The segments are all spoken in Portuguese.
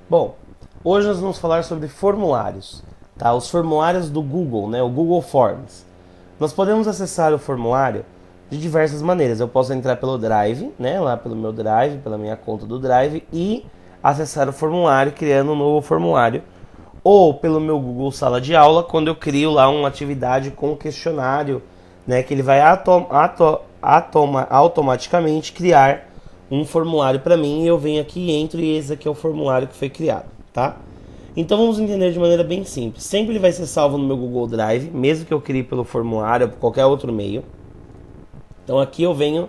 Bom, hoje nós vamos falar sobre formulários, tá? Os formulários do Google, né? O Google Forms. Nós podemos acessar o formulário de diversas maneiras. Eu posso entrar pelo Drive, né? Lá pelo meu Drive, pela minha conta do Drive e acessar o formulário criando um novo formulário. Ou pelo meu Google Sala de Aula, quando eu crio lá uma atividade com questionário, né? Que ele vai automaticamente criar um formulário para mim e eu venho aqui e entro e esse aqui é o formulário que foi criado, tá? Então vamos entender de maneira bem simples. Sempre ele vai ser salvo no meu Google Drive, mesmo que eu crie pelo formulário ou por qualquer outro meio. Então aqui eu venho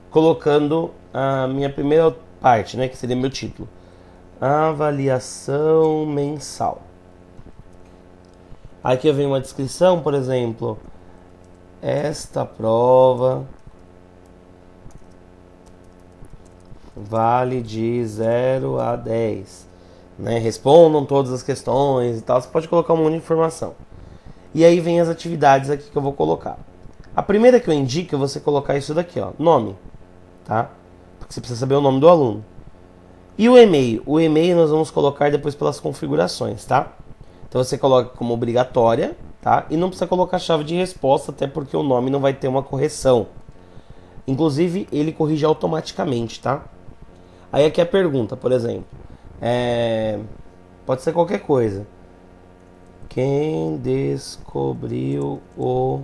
colocando a minha primeira parte, né, que seria meu título. Avaliação mensal. Aqui eu venho uma descrição, por exemplo, esta prova vale de 0 a 10. Né? Respondam todas as questões e tal. Você pode colocar um monte de informação. E aí vem as atividades aqui que eu vou colocar. A primeira que eu indico é você colocar isso daqui, ó, nome, tá? Porque você precisa saber o nome do aluno. E o e-mail? O e-mail nós vamos colocar depois pelas configurações, tá? Então você coloca como obrigatória, tá? E não precisa colocar chave de resposta, até porque o nome não vai ter uma correção. Inclusive, ele corrige automaticamente, tá? Aí aqui a pergunta, por exemplo. Pode ser qualquer coisa. Quem descobriu o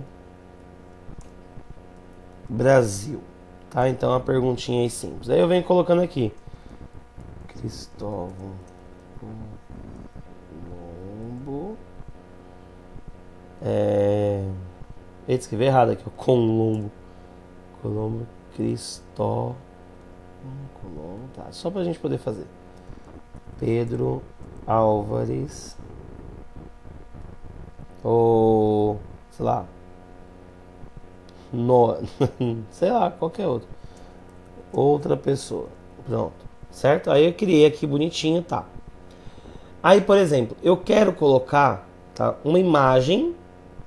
Brasil? Tá? Então a perguntinha aí simples. Aí eu venho colocando aqui. Cristóvão Colombo. Eu escrevi errado aqui, Colombo. Colombo, Cristóvão Colombo. Tá, só pra gente poder fazer. Pedro Álvares. Ou, sei lá. Sei lá, qualquer outro. Outra pessoa. Pronto. Certo? Aí eu criei aqui bonitinho, tá? Aí, por exemplo, eu quero colocar, tá, uma imagem,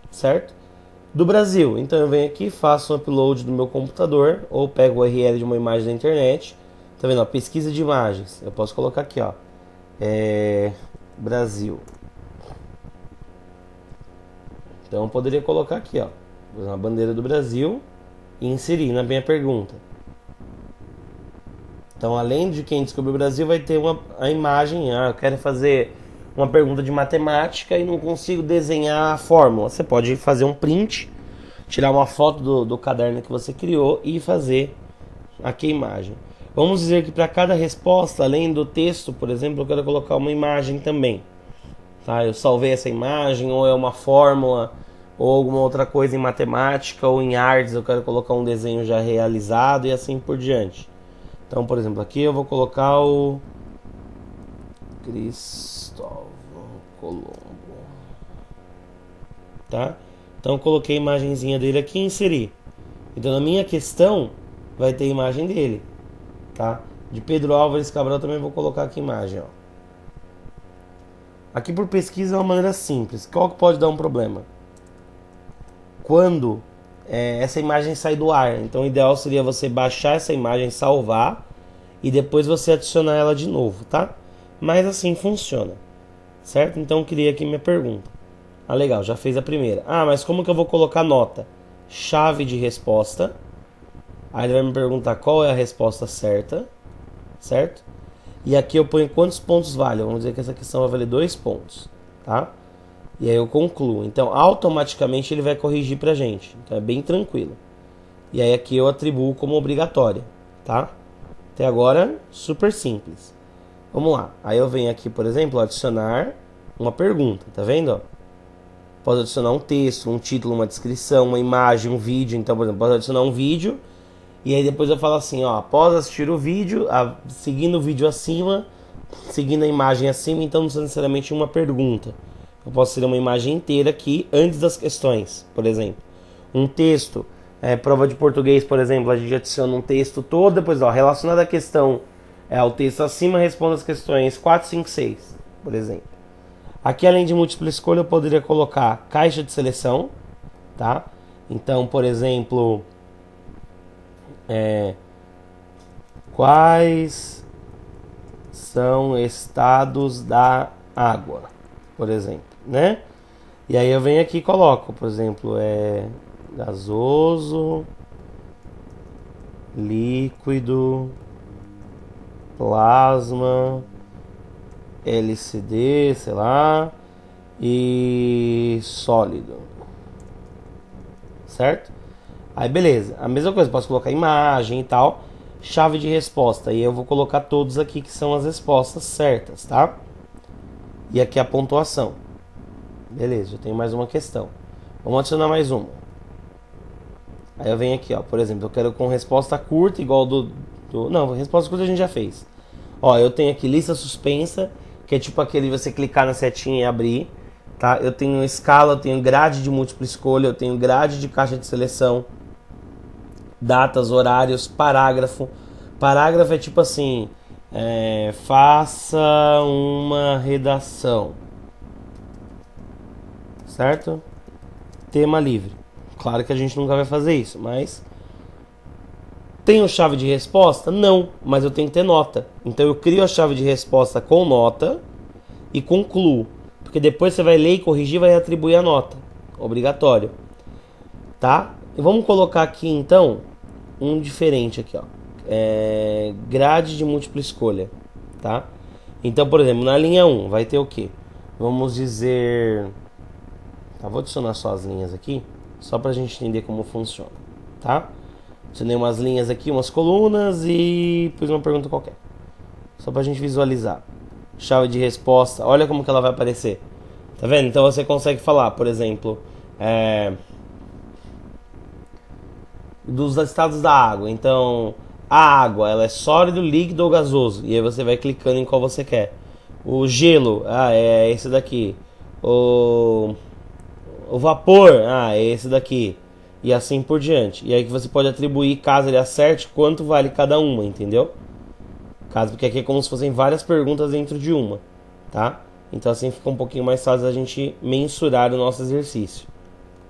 certo? Do Brasil. Então eu venho aqui, faço um upload do meu computador ou pego o URL de uma imagem da internet. Tá vendo? Ó, pesquisa de imagens. Eu posso colocar aqui, ó. Brasil. Então eu poderia colocar aqui, ó, a bandeira do Brasil e inserir na minha pergunta. Então, além de quem descobriu o Brasil, vai ter a imagem. Eu quero fazer uma pergunta de matemática e não consigo desenhar a fórmula. Você pode fazer um print, tirar uma foto do caderno que você criou e fazer aqui a imagem. Vamos dizer que para cada resposta, além do texto, por exemplo, eu quero colocar uma imagem também. Tá? Eu salvei essa imagem, ou é uma fórmula, ou alguma outra coisa em matemática, ou em artes, eu quero colocar um desenho já realizado e assim por diante. Então, por exemplo, aqui eu vou colocar o Cristóvão Colombo. Tá? Então eu coloquei a imagenzinha dele aqui e inseri. Então na minha questão vai ter a imagem dele. Tá? De Pedro Álvares Cabral também vou colocar aqui a imagem, ó. Aqui por pesquisa é uma maneira simples. Qual que pode dar um problema? Quando essa imagem sai do ar. Então o ideal seria você baixar essa imagem, salvar e depois você adicionar ela de novo, tá? Mas assim funciona, certo? Então eu criei aqui minha pergunta. Ah, legal, já fez a primeira. Ah, mas como que eu vou colocar nota? Chave de resposta. Aí ele vai me perguntar qual é a resposta certa, certo? E aqui eu ponho quantos pontos vale. Vamos dizer que essa questão vai valer 2 pontos, tá? E aí eu concluo. Então, automaticamente ele vai corrigir pra gente. Então é bem tranquilo. E aí aqui eu atribuo como obrigatória, tá? Até agora, super simples. Vamos lá. Aí eu venho aqui, por exemplo, adicionar uma pergunta, tá vendo? Posso adicionar um texto, um título, uma descrição, uma imagem, um vídeo. Então, por exemplo, posso adicionar um vídeo. E aí depois eu falo assim, ó, após assistir o vídeo, seguindo o vídeo acima, seguindo a imagem acima, então não precisa necessariamente uma pergunta. Eu posso ser uma imagem inteira aqui antes das questões, por exemplo. Um texto, prova de português, por exemplo, a gente adiciona um texto todo, depois, ó, relacionado à questão ao texto acima, responda as questões 4, 5, 6, por exemplo. Aqui, além de múltipla escolha, eu poderia colocar caixa de seleção, tá? Então, por exemplo, quais são estados da água, por exemplo, né? E aí eu venho aqui e coloco, por exemplo, gasoso, líquido, plasma, LCD, sei lá, e sólido, certo? Aí beleza, a mesma coisa, posso colocar imagem e tal, chave de resposta, e eu vou colocar todos aqui que são as respostas certas, tá? E aqui a pontuação. Beleza, eu tenho mais uma questão. Vamos adicionar mais uma. Aí eu venho aqui, ó, por exemplo, eu quero com resposta curta, igual não, resposta curta a gente já fez. Ó, eu tenho aqui lista suspensa, que é tipo aquele você clicar na setinha e abrir, tá? Eu tenho escala, eu tenho grade de múltipla escolha, eu tenho grade de caixa de seleção, datas, horários, parágrafo. Parágrafo é tipo assim, faça uma redação, certo? Tema livre. Claro que a gente nunca vai fazer isso, mas... Tenho chave de resposta? Não, mas eu tenho que ter nota. Então eu crio a chave de resposta com nota e concluo. Porque depois você vai ler e corrigir e vai atribuir a nota. Obrigatório. Tá? E vamos colocar aqui então um diferente aqui, ó. Grade de múltipla escolha. Tá? Então, por exemplo, na linha 1 vai ter o quê? Vamos dizer... Tá, vou adicionar só as linhas aqui, só pra gente entender como funciona. Tá? Adicionei umas linhas aqui, umas colunas e pus uma pergunta qualquer. Só pra gente visualizar. Chave de resposta, olha como que ela vai aparecer. Tá vendo? Então você consegue falar, por exemplo, dos estados da água. Então, a água, ela é sólido, líquido ou gasoso. E aí você vai clicando em qual você quer. O gelo, é esse daqui. O vapor, é esse daqui. E assim por diante. E aí que você pode atribuir, caso ele acerte, quanto vale cada uma, entendeu? Porque aqui é como se fossem várias perguntas dentro de uma, tá? Então assim fica um pouquinho mais fácil a gente mensurar o nosso exercício,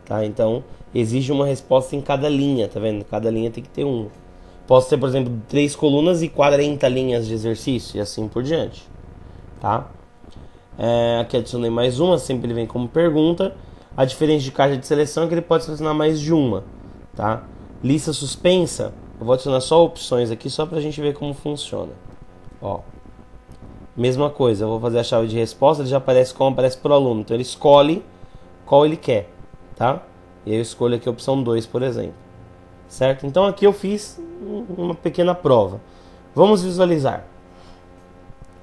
tá? Então exige uma resposta em cada linha, tá vendo? Cada linha tem que ter uma. Posso ter, por exemplo, 3 colunas e 40 linhas de exercício e assim por diante, tá? Aqui adicionei mais uma, sempre ele vem como pergunta. A diferença de caixa de seleção é que ele pode selecionar mais de uma, tá? Lista suspensa, eu vou adicionar só opções aqui só pra gente ver como funciona. Ó, mesma coisa, eu vou fazer a chave de resposta, ele já aparece como aparece pro aluno. Então ele escolhe qual ele quer, tá? E aí eu escolho aqui a opção 2, por exemplo. Certo? Então aqui eu fiz uma pequena prova. Vamos visualizar.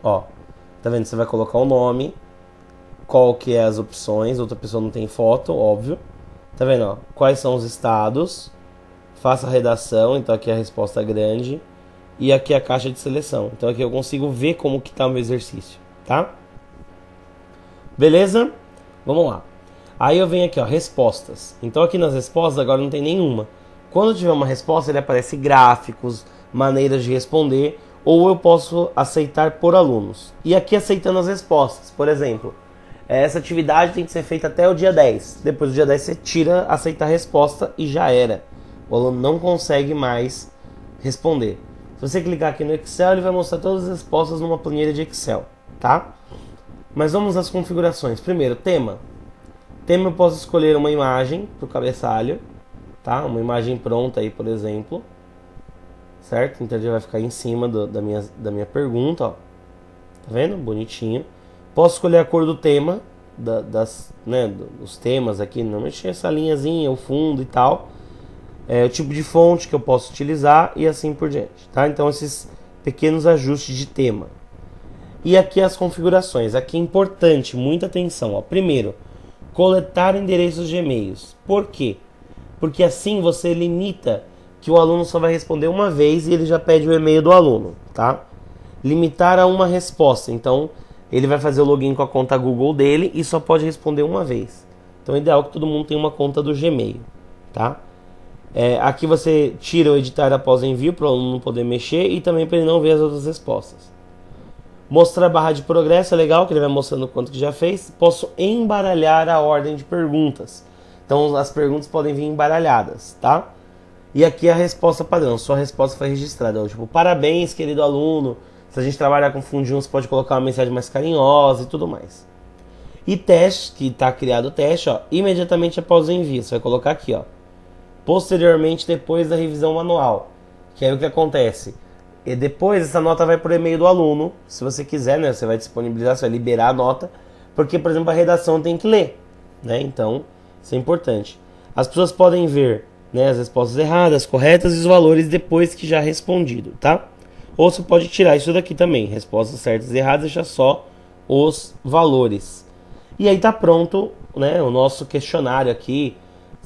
Ó, tá vendo? Você vai colocar o nome, qual que é as opções, outra pessoa não tem foto, óbvio. Tá vendo, ó? Quais são os estados? Faça a redação, então aqui é a resposta grande. E aqui é a caixa de seleção. Então aqui eu consigo ver como que tá o meu exercício, tá? Beleza? Vamos lá. Aí eu venho aqui, ó, respostas. Então aqui nas respostas agora não tem nenhuma. Quando tiver uma resposta, ele aparece gráficos, maneiras de responder, ou eu posso aceitar por alunos. E aqui aceitando as respostas, por exemplo, essa atividade tem que ser feita até o dia 10. Depois do dia 10 você tira aceitar a resposta e já era. O aluno não consegue mais responder. Se você clicar aqui no Excel, ele vai mostrar todas as respostas numa planilha de Excel, tá? Mas vamos às configurações. Primeiro, tema. Tema eu posso escolher uma imagem para o cabeçalho, tá? Uma imagem pronta aí, por exemplo. Certo? Então ele vai ficar em cima da minha pergunta, ó. Tá vendo? Bonitinho. Posso escolher a cor do tema, dos temas aqui. Normalmente essa linhazinha, o fundo e tal. O tipo de fonte que eu posso utilizar e assim por diante, tá? Então esses pequenos ajustes de tema. E aqui as configurações. Aqui é importante, muita atenção, ó. Primeiro, coletar endereços de e-mails. Por quê? Porque assim você limita que o aluno só vai responder uma vez e ele já pede o e-mail do aluno, tá? Limitar a uma resposta. Então ele vai fazer o login com a conta Google dele e só pode responder uma vez. Então é ideal que todo mundo tenha uma conta do Gmail, tá? Aqui você tira o editar após o envio para o aluno não poder mexer e também para ele não ver as outras respostas. Mostrar a barra de progresso é legal, que ele vai mostrando quanto que já fez. Posso embaralhar a ordem de perguntas. Então as perguntas podem vir embaralhadas, tá? E aqui a resposta padrão, sua resposta foi registrada. Tipo, parabéns, querido aluno, Se a gente trabalhar com fundinho, você pode colocar uma mensagem mais carinhosa e tudo mais. E teste, que está criado o teste, ó, imediatamente após o envio. Você vai colocar aqui, ó. Posteriormente, depois da revisão manual. Que aí o que acontece? E depois essa nota vai por e-mail do aluno. Se você quiser, né? Você vai disponibilizar, você vai liberar a nota. Porque, por exemplo, a redação tem que ler, né? Então, isso é importante. As pessoas podem ver, né, as respostas erradas, corretas e os valores depois que já respondido, tá? Ou você pode tirar isso daqui também. Respostas certas e erradas, deixa só os valores. E aí tá pronto, né, o nosso questionário aqui,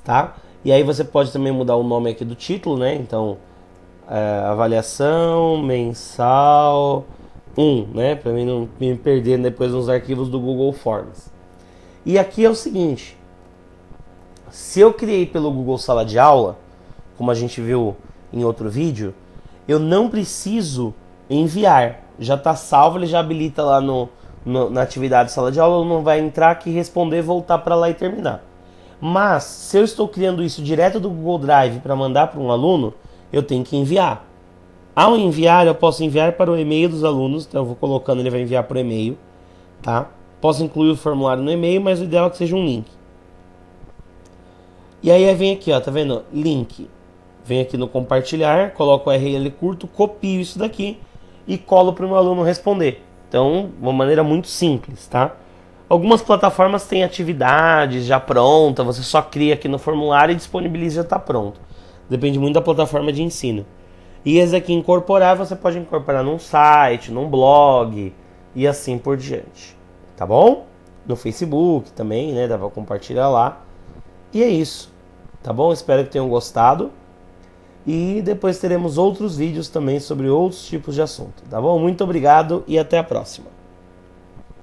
tá? E aí você pode também mudar o nome aqui do título, né? Então, avaliação mensal 1, né? Para mim não me perder depois nos arquivos do Google Forms. E aqui é o seguinte, se eu criei pelo Google Sala de Aula, como a gente viu em outro vídeo, eu não preciso enviar. Já está salvo, ele já habilita lá na atividade Sala de Aula, não vai entrar aqui, responder, voltar para lá e terminar. Mas, se eu estou criando isso direto do Google Drive para mandar para um aluno, eu tenho que enviar. Ao enviar, eu posso enviar para o e-mail dos alunos, então eu vou colocando, ele vai enviar por e-mail, tá? Posso incluir o formulário no e-mail, mas o ideal é que seja um link. E aí vem aqui, ó, tá vendo? Link. Vem aqui no compartilhar, coloco o URL curto, copio isso daqui e colo para o meu aluno responder. Então, uma maneira muito simples, tá? Algumas plataformas têm atividades já pronta, você só cria aqui no formulário e disponibiliza e já está pronto. Depende muito da plataforma de ensino. E esse aqui incorporar, você pode incorporar num site, num blog e assim por diante. Tá bom? No Facebook também, né? Dá para compartilhar lá. E é isso. Tá bom? Espero que tenham gostado. E depois teremos outros vídeos também sobre outros tipos de assunto. Tá bom? Muito obrigado e até a próxima.